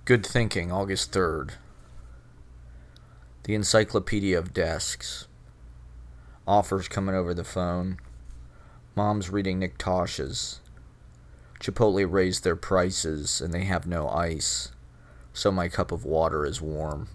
Good Thinking, August 3rd. The Encyclopedia of Desks. Offers coming over the phone. Mom's reading Nick Tosh's. Chipotle raised their prices and they have no ice, so my cup of water is warm.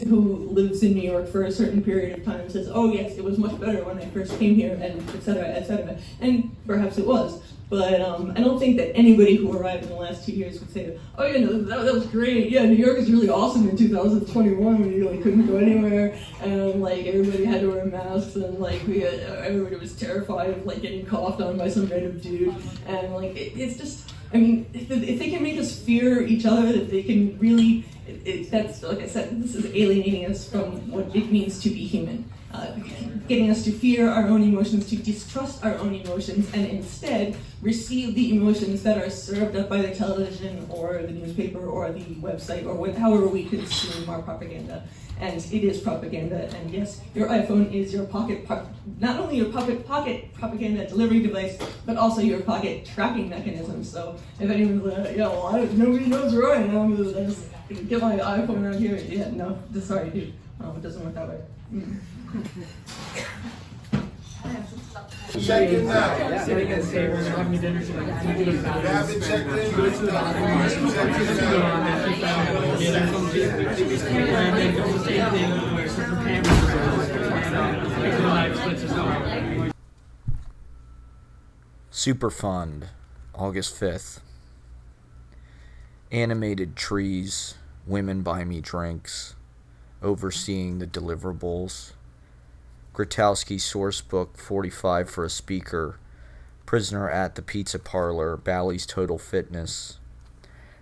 Who lives in New York for a certain period of time says, oh yes, it was much better when I first came here, and et cetera, and perhaps it was. But I don't think that anybody who arrived in the last 2 years would say, oh yeah, no, that was great. Yeah, New York is really awesome in 2021 when you couldn't go anywhere, and everybody had to wear masks, and everybody was terrified of getting coughed on by some random dude, and it's just, I mean, if they can make us fear each other, if they can really, that's, like I said, this is alienating us from what it means to be human. Getting us to fear our own emotions, to distrust our own emotions, and instead receive the emotions that are served up by the television or the newspaper or the website or however we consume our propaganda. And it is propaganda, and yes, your iPhone is your not only your pocket propaganda delivery device, but also your pocket tracking mechanism. So if anyone's nobody knows where I am, I just get my iPhone out here. Yeah, no, sorry, dude. It doesn't work that way. Check it out. Have it checked in. Superfund, August 5th. Animated trees, women buy me drinks, overseeing the deliverables. Grotowski Sourcebook 45 for a speaker. Prisoner at the Pizza Parlor, Bally's Total Fitness.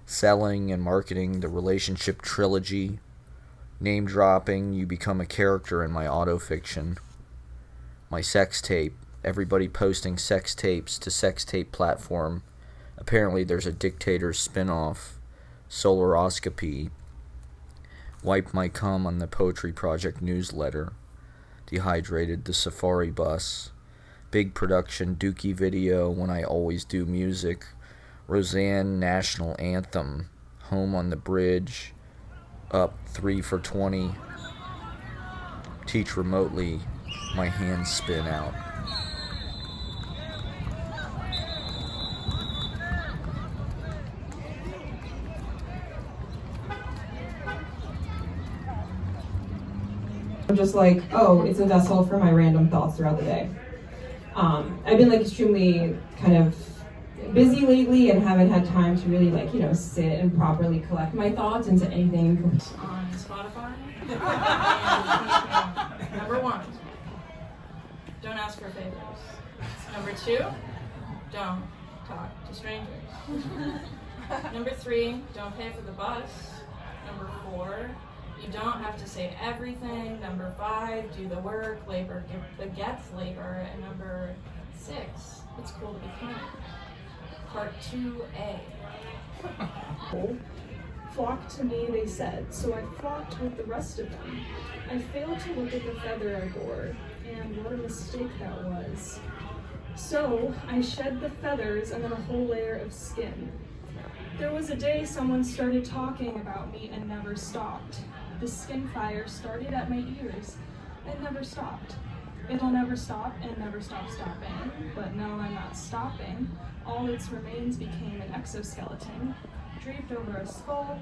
Selling and marketing the relationship trilogy. Name dropping, you become a character in my autofiction. My sex tape, everybody posting sex tapes to sex tape platform. Apparently there's a Dictator's spin-off. Solaroscopy. Wipe my cum on the Poetry Project newsletter. Dehydrated the Safari Bus. Big production Dookie video when I always do music. Roseanne National Anthem. Home on the Bridge. Up 3 for 20. Teach remotely. My hands spin out. I'm just oh, it's a vessel for my random thoughts throughout the day. I've been extremely kind of busy lately and haven't had time to really sit and properly collect my thoughts into anything. On Spotify. Number 1, don't ask for favors. Number 2, don't talk to strangers. Number 3, don't pay for the bus. Number 4, you don't have to say everything. Number 5, do the work, labor begets labor. And number 6, it's cool to be kind. Part 2A. Flock to me, they said, so I flocked with the rest of them. I failed to look at the feather I bore, and what a mistake that was. So I shed the feathers and then a whole layer of skin. There was a day someone started talking about me and never stopped. The skin fire started at my ears. It never stopped. It'll never stop and never stop stopping. But no, I'm not stopping. All its remains became an exoskeleton, draped over a skull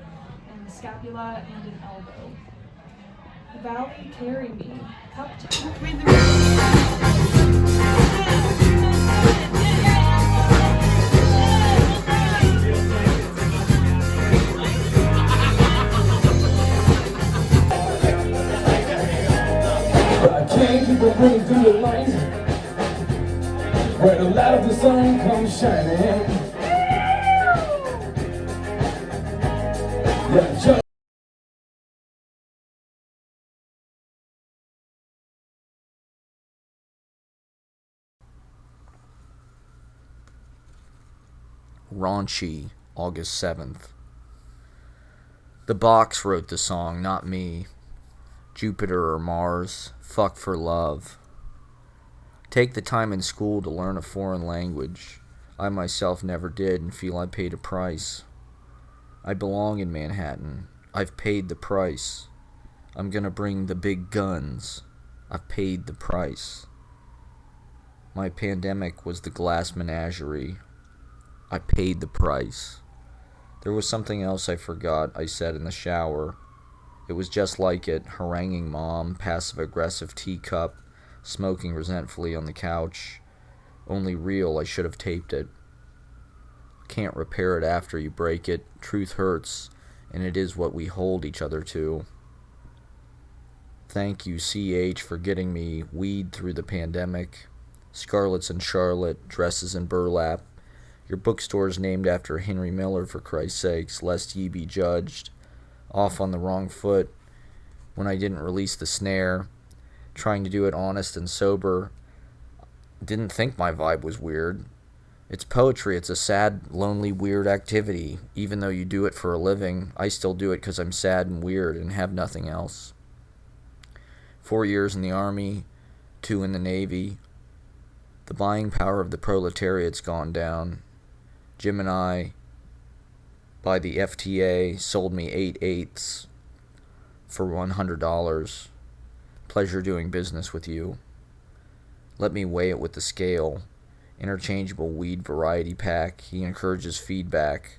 and scapula and an elbow. Valley, carry me, cupped. I can't keep on running through the light where the light of the sun comes shining. Yeah, just Raunchy, August 7th. The box wrote the song, not me. Jupiter or Mars, fuck for love. Take the time in school to learn a foreign language. I myself never did and feel I paid a price. I belong in Manhattan. I've paid the price. I'm gonna bring the big guns. I've paid the price. My pandemic was the glass menagerie. I paid the price. There was something else I forgot I said in the shower. It was just like it, haranguing mom, passive-aggressive teacup, smoking resentfully on the couch. Only real, I should have taped it. Can't repair it after you break it. Truth hurts, and it is what we hold each other to. Thank you, CH, for getting me weed through the pandemic. Scarlets and Charlotte, dresses in burlap. Your bookstore's named after Henry Miller, for Christ's sakes, lest ye be judged. Off on the wrong foot when I didn't release the snare, trying to do it honest and sober. Didn't think my vibe was weird. It's poetry. It's a sad, lonely, weird activity. Even though you do it for a living, I still do it because I'm sad and weird and have nothing else. 4 years in the Army, 2 in the Navy. The buying power of the proletariat's gone down. Jim and I, by the FTA, sold me 8/8 for $100. Pleasure doing business with you. Let me weigh it with the scale. Interchangeable weed variety pack. He encourages feedback.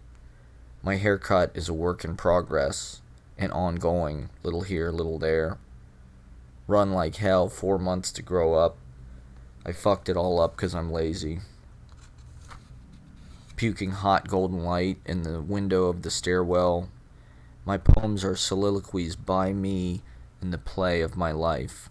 My haircut is a work in progress and ongoing. Little here, little there. Run like hell, 4 months to grow up. I fucked it all up because I'm lazy. Puking hot golden light in the window of the stairwell. My poems are soliloquies by me in the play of my life.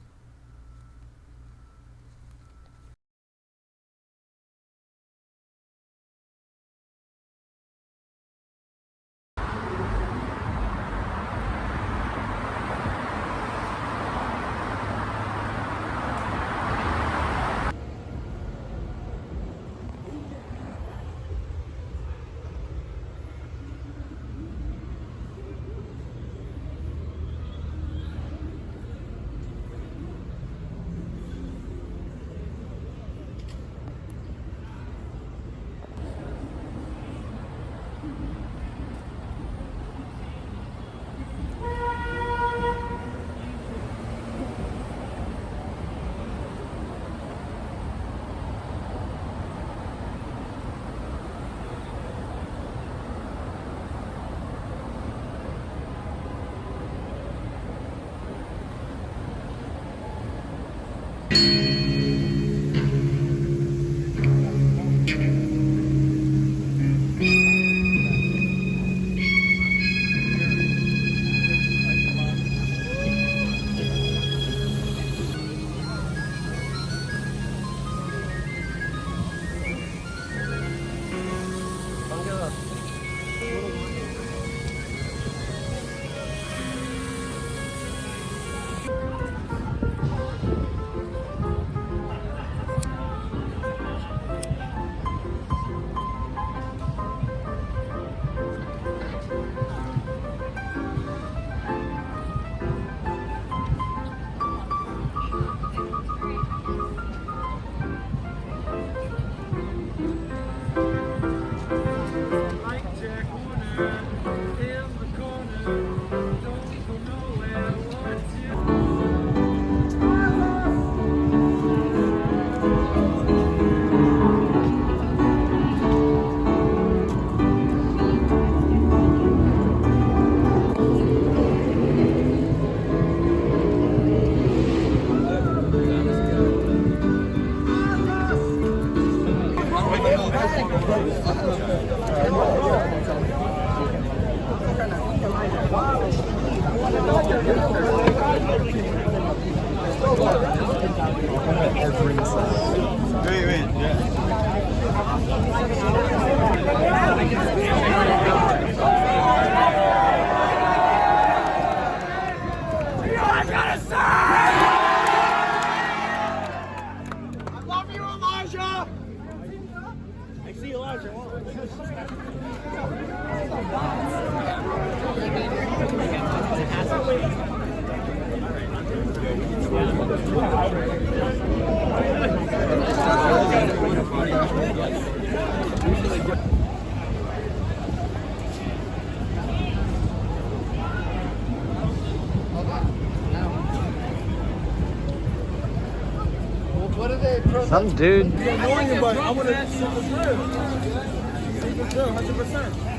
Some dude. Annoying you, but I want to see the through. See the through, 100%.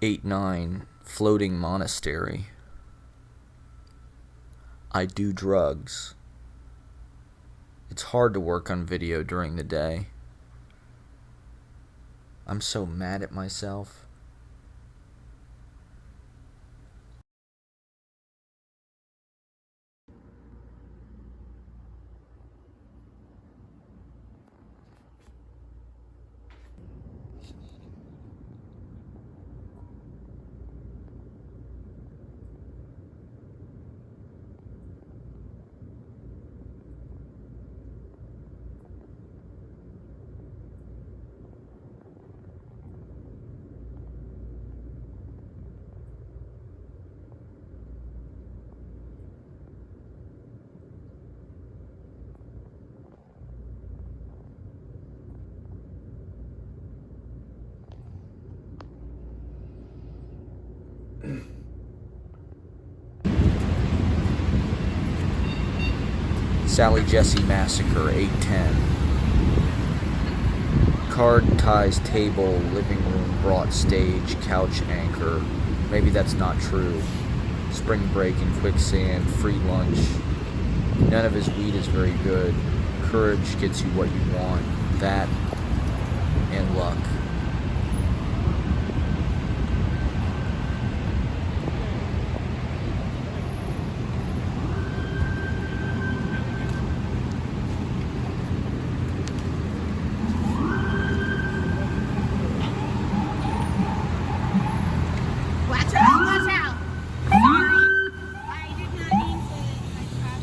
Eight 9 floating monastery. I do drugs. It's hard to work on video during the day. I'm so mad at myself. Sally Jesse Massacre, 810. Card ties table, living room brought stage, couch anchor. Maybe that's not true. Spring break in quicksand, free lunch. None of his weed is very good. Courage gets you what you want. That and luck. Watch out! Watch out! Sorry, I did not mean to crash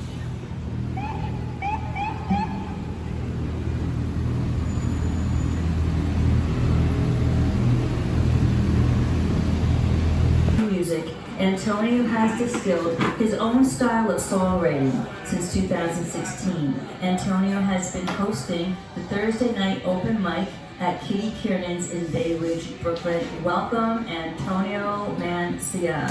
music, Antonio has distilled his own style of songwriting since 2016. Antonio has been hosting the Thursday night open mic at Kitty Kiernan's in Bay Ridge, Brooklyn. Welcome, Antonio Mancia.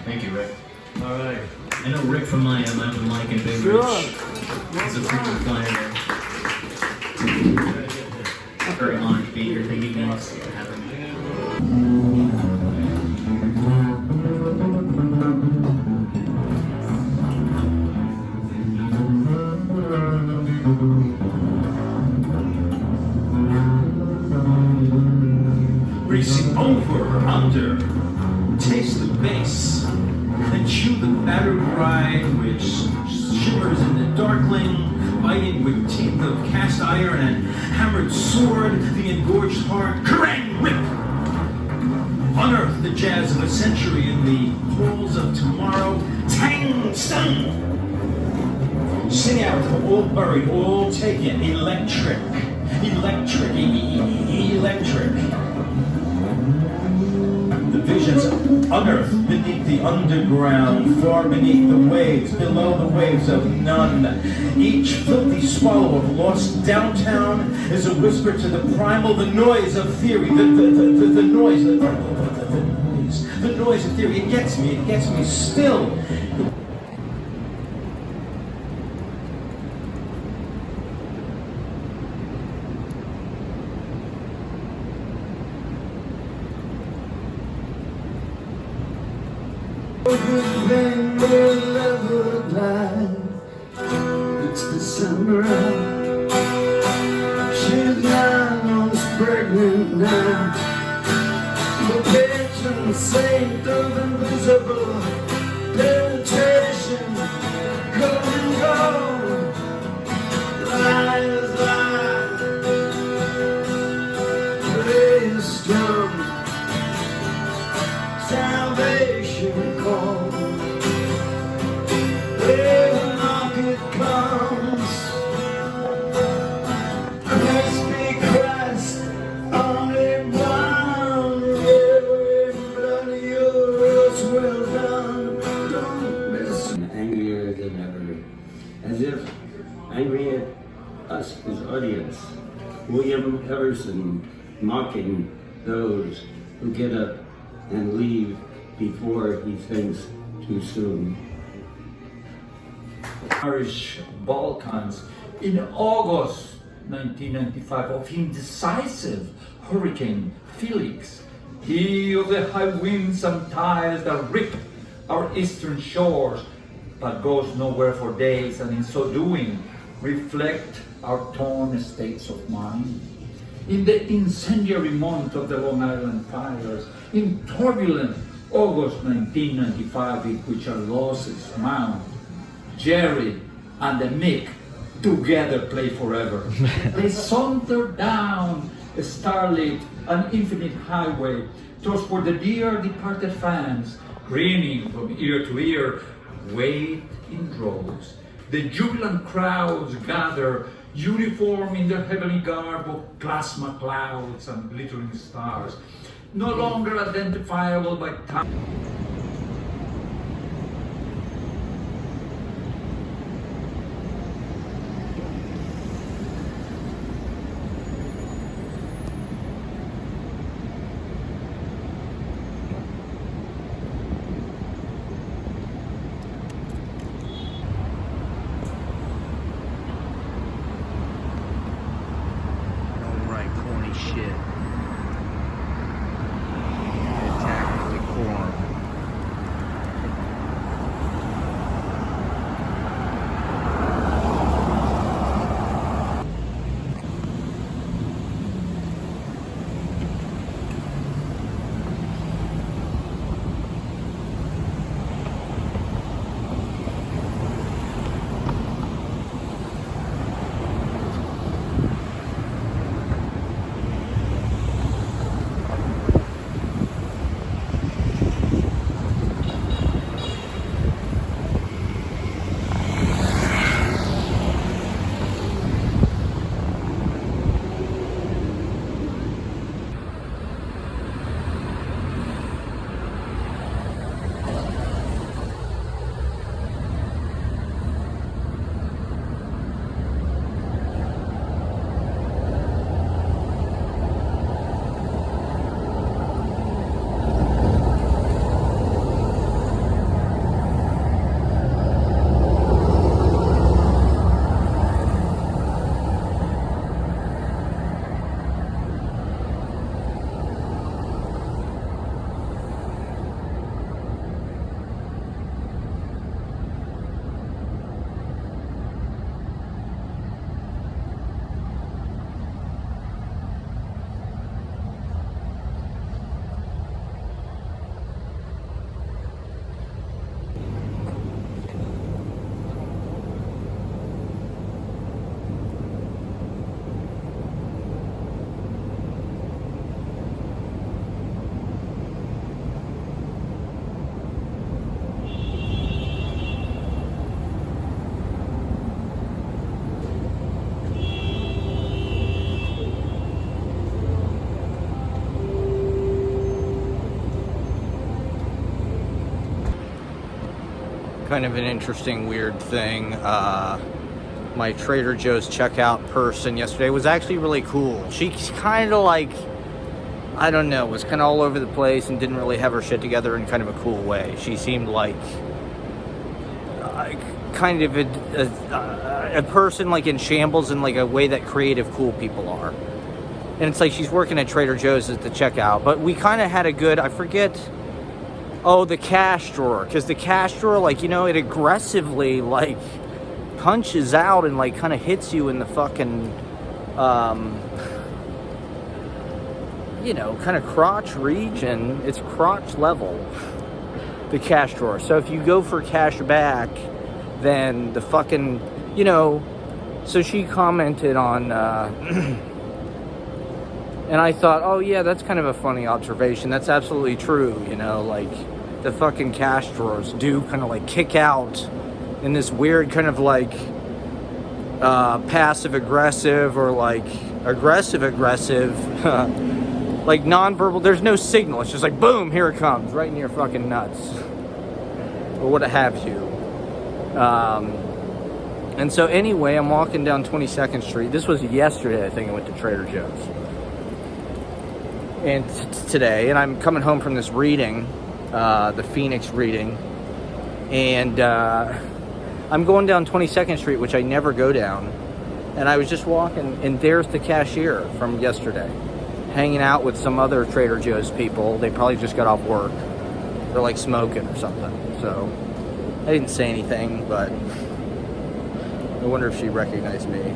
Thank you, Rick. All right. I know Rick from my Mountain Mike and Big Ridge. He's a frequent flyer there. Very honored to be here. Thank you guys for having me. Racing over under, taste the bass, and chew the battered ride which shimmers in the darkling, biting with teeth of cast iron and hammered sword, the engorged heart, kerrang! Whip! the jazz of a century in the halls of tomorrow. Tang Sung! Sing out, all buried, all taken. Electric. Electric. Electric. The visions unearthed beneath the underground, far beneath the waves, below the waves of none. Each filthy swallow of lost downtown is a whisper to the primal, the noise of theory, the noise of theory. It gets me still. It's December. She's 9 months pregnant now. The patron saint of invisible penetration. Come and go. Lies, lies. Praise strong. Salvation call. Where the market comes, must be Christ on a bound. Every blood of yours well done. Don't miss. Angrier than ever, as if angry at us, his audience. William Everson mocking those who get up and leave before he thinks too soon. Irish Balkans in August 1995 of indecisive Hurricane Felix. He of the high winds and tides that rip our eastern shores, but goes nowhere for days, and in so doing reflect our torn states of mind. In the incendiary month of the Long Island fires, in turbulent August 1995, in which our losses mount, Jerry and the Mick together play forever. They saunter down a starlit and infinite highway towards where the dear departed fans, grinning from ear to ear, wait in droves. The jubilant crowds gather, uniform in their heavenly garb of plasma clouds and glittering stars, no longer identifiable by time. Corny shit. Attack the decorum. kind of an interesting, weird thing. My Trader Joe's checkout person yesterday was actually really cool. She's kind of like, I don't know, was kind of all over the place and didn't really have her shit together in kind of a cool way. She seemed like kind of a person like in shambles in like a way that creative, cool people are. And it's like she's working at Trader Joe's at the checkout. But we kind of had a good, I forget, the cash drawer. Because the cash drawer, like, you know, it aggressively, like, punches out and, like, kind of hits you in the fucking, you know, kind of crotch region. It's crotch level, the cash drawer. So if you go for cash back, then the fucking, you know, so she commented on, and I thought, oh yeah, that's kind of a funny observation. That's absolutely true, you know, like, the fucking cash drawers do kind of like kick out in this weird kind of like passive aggressive or like aggressive like nonverbal. There's no signal. It's just like boom, here it comes right in your fucking nuts or what have you. And so anyway, I'm walking down 22nd Street. This was yesterday, I think. I went to Trader Joe's and today, and I'm coming home from this reading, the Phoenix reading, and I'm going down 22nd Street, which I never go down, and I was just walking, and there's the cashier from yesterday, hanging out with some other Trader Joe's people. They probably just got off work. They're like smoking or something, so I didn't say anything, but I wonder if she recognized me.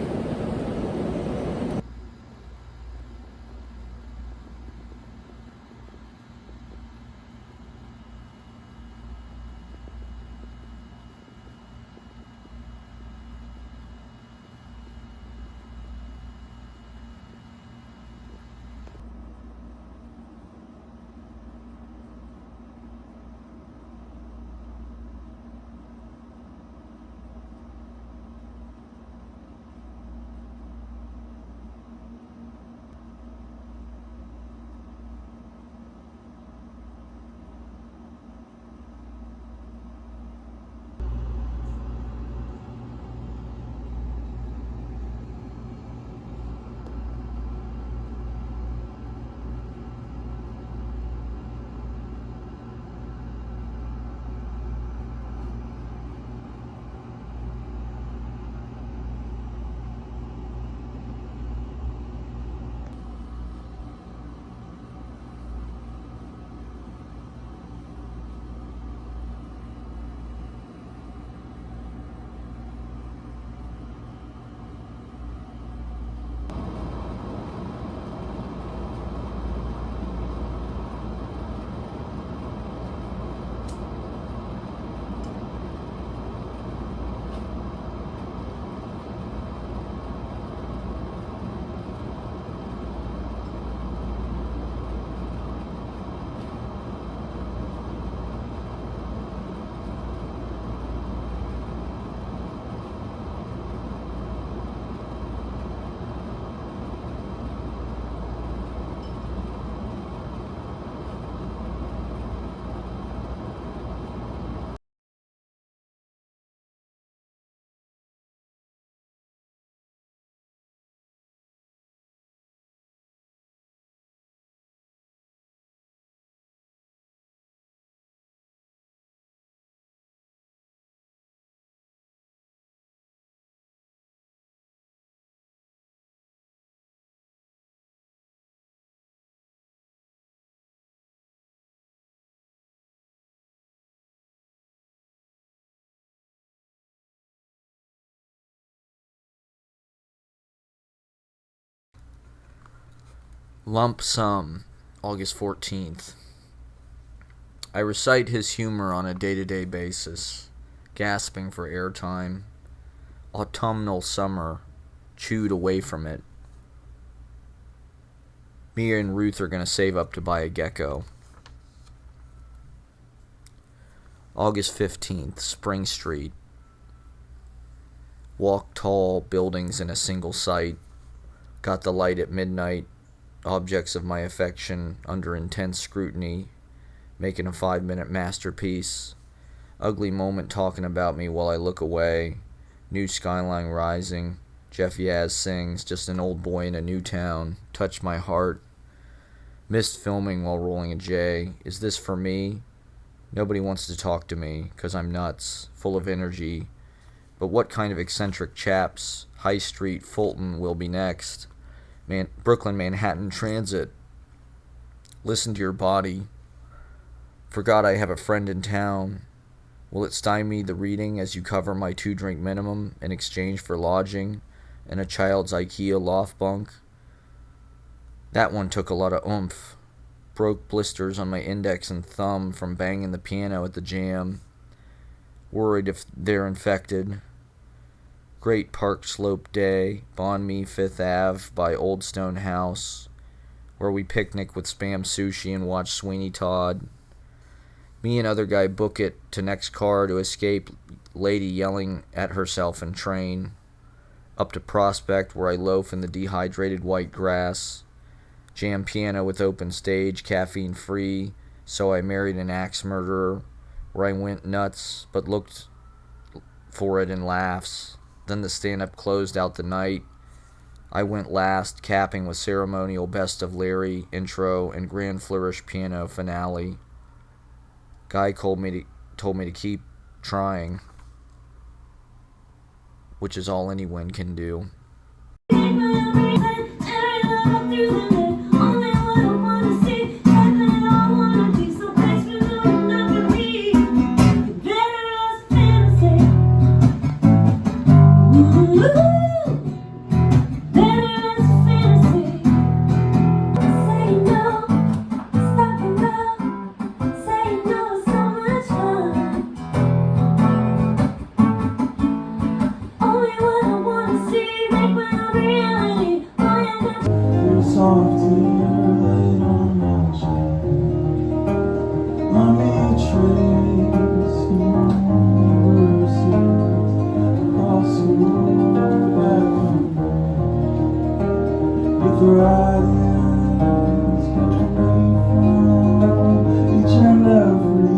Lump Sum, August 14th. I recite his humor on a day-to-day basis, gasping for airtime. Autumnal summer, chewed away from it. Mia and Ruth are going to save up to buy a gecko. August 15th, Spring Street. Walk tall buildings in a single sight. Got the light at midnight. Objects of my affection under intense scrutiny, making a 5-minute masterpiece. Ugly moment talking about me while I look away. New skyline rising. Jeff Yaz sings, just an old boy in a new town. Touched my heart. Missed filming while rolling a J. Is this for me? Nobody wants to talk to me, 'cause I'm nuts, full of energy. But what kind of eccentric chaps? High Street, Fulton will be next. Brooklyn, Manhattan Transit. Listen to your body. Forgot I have a friend in town. Will it stymie the reading as you cover my 2-drink minimum in exchange for lodging and a child's IKEA loft bunk? That one took a lot of oomph. Broke blisters on my index and thumb from banging the piano at the jam. Worried if they're infected. Great Park Slope day, Banh Mi 5th Ave by Old Stone House, where we picnic with Spam Sushi and watch Sweeney Todd. Me and other guy book it to next car to escape lady yelling at herself and train. Up to Prospect, where I loaf in the dehydrated white grass. Jam piano with open stage, caffeine free. So I married an axe murderer, where I went nuts but looked for it in laughs. Then the stand-up closed out the night. I went last, capping with ceremonial Best of Larry intro and Grand Flourish piano finale. Guy told me to keep trying, which is all anyone can do. Each and every